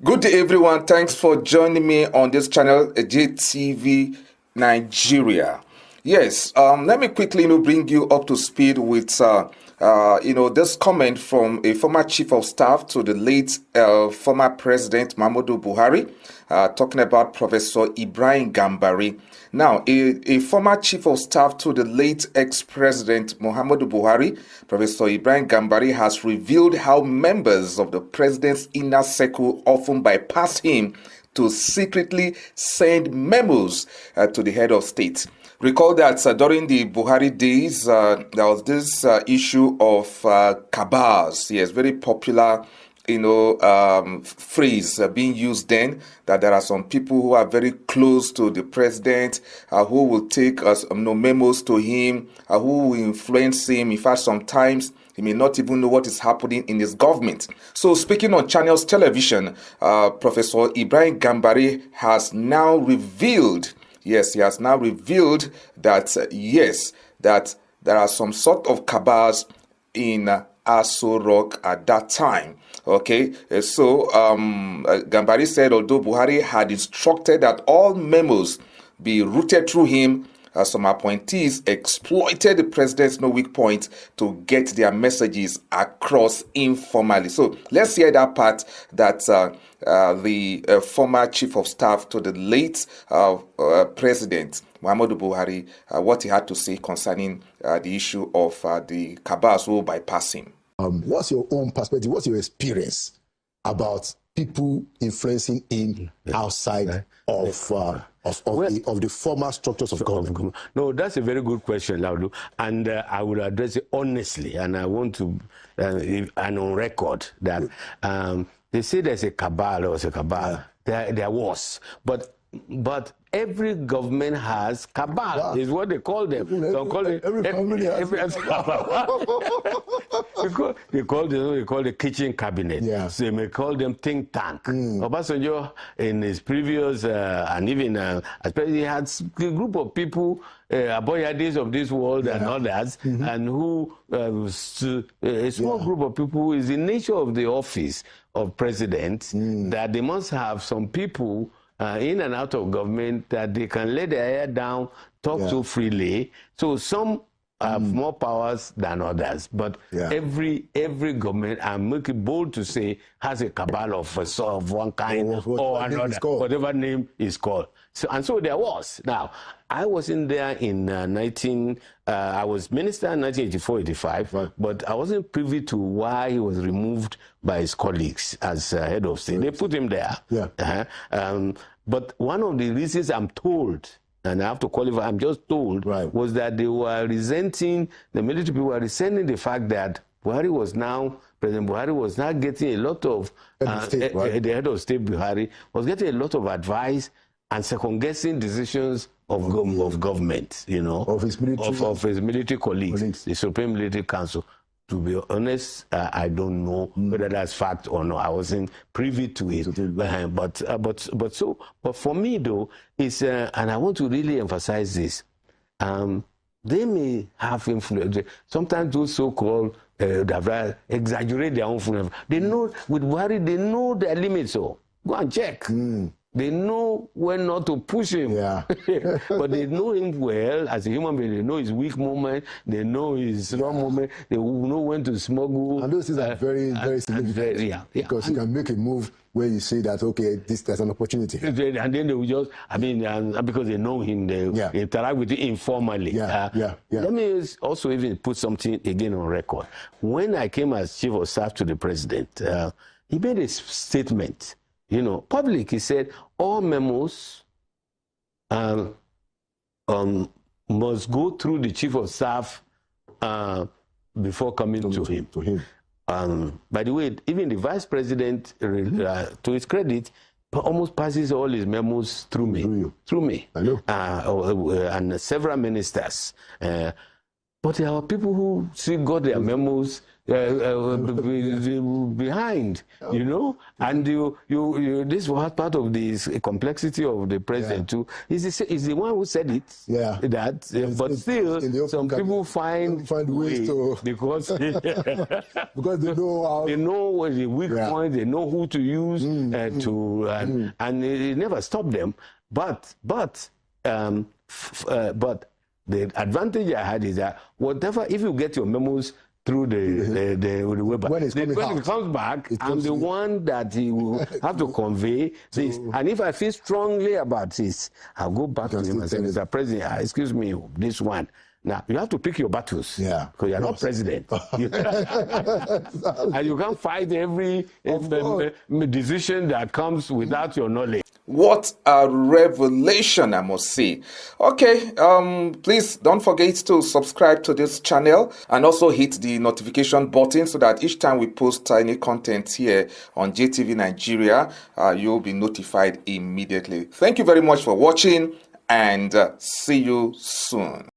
Good day, everyone. Thanks for joining me on this channel, JTV Nigeria. Yes, let me quickly, bring you up to speed with, this comment from a former chief of staff to the late former president Muhammadu Buhari, talking about Professor Ibrahim Gambari. Now, a former chief of staff to the late ex-president Muhammadu Buhari, Professor Ibrahim Gambari, has revealed how members of the president's inner circle often bypass him to secretly send memos to the head of state. Recall that during the Buhari days, there was this issue of cabals. Yes, very popular phrase being used then, that there are some people who are very close to the president, who will take memos to him, who will influence him. In fact, sometimes he may not even know what is happening in his government. So speaking on Channels Television, Professor Ibrahim Gambari has now revealed, that, that there are some sort of cabals in Aso Rock at that time. Okay, so Gambari said although Buhari had instructed that all memos be routed through him, some appointees exploited the president's weak point to get their messages across informally. So let's hear that part that the former chief of staff to the late president Muhammadu Buhari, what he had to say concerning the issue of the cabals who bypass him. What's your own perspective? What's your experience about people influencing him outside of the former structures of government? No, that's a very good question, Laudu, and I will address it honestly. And I want to, and on record, that they say there's a cabal or a cabal. There was, but every government has cabal, is what they call them. Every family has cabal. They call the kitchen cabinet. Yeah. So they may call them think tank. Obasanjo, in his previous, and even, especially he had a group of people, aboyadis of this world and others, and who, a small group of people is the nature of the office of president, that they must have some people in and out of government that they can let their hair down, talk to freely. So some have more powers than others, but every government, I'm making bold to say, has a cabal of one kind or another, whatever name is called. So there was. Now, I was in there in I was minister in 1984-85, but I wasn't privy to why he was removed by his colleagues as head of state. They put him there. But one of the reasons I'm told, and I have to qualify, I'm just told, was that they were resenting, the military people were resenting the fact that President Buhari was now getting a lot of, the head of state Buhari was getting a lot of advice and second-guessing decisions of government, of his military colleagues, the Supreme Military Council. To be honest, I don't know whether that's fact or not. I wasn't privy to it. But for me though, it's and I want to really emphasize this. They may have influence. Sometimes those so-called exaggerate their own influence. They know with Buhari, they know their limits. So go and check. They know when not to push him. But they know him well as a human being. They know his weak moment. They know his strong moment. They know when to smuggle. And those things are very, very significant. Because you can make a move where you say that, okay, there's an opportunity. And then they will just, because they know him, they interact with him informally. Let me also even put something again on record. When I came as chief of staff to the president, he made a statement. Public, he said, all memos must go through the chief of staff before coming to him. By the way, even the vice president, to his credit, almost passes all his memos through me. I know. And several ministers. But there are people who still got their memos behind, you know, and you this was part of this complexity of the president too. Is the one who said it, but still some people find ways to because because they know how they know the weak point, they know who to use and it never stopped them. But the advantage I had is that whatever, if you get your memos through the web, when it comes back, I'm the one that he will have to convey this. And if I feel strongly about this, I'll go back to him and say, Mr. President, excuse me, this one. Now, you have to pick your battles. Yeah. Because you're not president. And you can't fight every decision that comes without your knowledge. What a revelation, I must say. Okay, please don't forget to subscribe to this channel and also hit the notification button so that each time we post any content here on JTV Nigeria, you'll be notified immediately. Thank you very much for watching and see you soon.